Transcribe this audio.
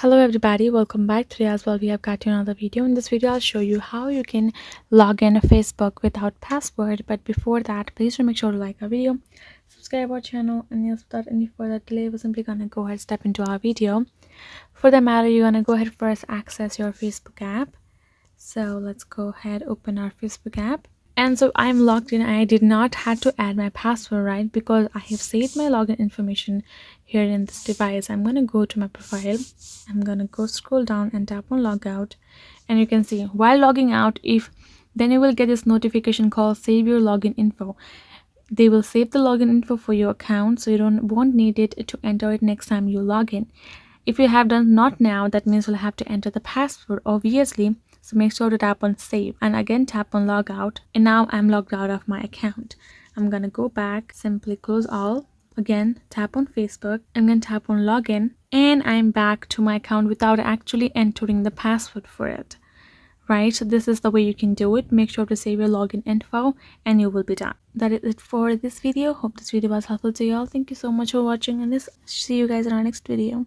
Hello everybody, welcome back. Today as well we have got you another video. In this video I'll show you how you can log in a Facebook without password. But before that, please do make sure to like our video, subscribe our channel, and yes, without any further delay, we're simply gonna go ahead step into our video. For the matter, you're gonna go ahead first access your Facebook app. So let's go ahead open our Facebook app. And so I'm logged in. I did not have to add my password, right? Because I have saved my login information here in this device. I'm going to go to my profile. I'm going to go scroll down and tap on logout. And you can see while logging out, then you will get this notification called save your login info. They will save the login info for your account, so you won't need it to enter it next time you log in. If you have done not now, that means you'll have to enter the password, obviously. So make sure to tap on save and again tap on log out. And now I'm logged out of my account. I'm gonna go back, simply close all, again tap on Facebook, I'm gonna tap on login, and I'm back to my account without actually entering the password for it. Right, so this is the way you can do it. Make sure to save your login info and you will be done. That is it for this video. Hope this video was helpful to you all. Thank you so much for watching, and see you guys in our next video.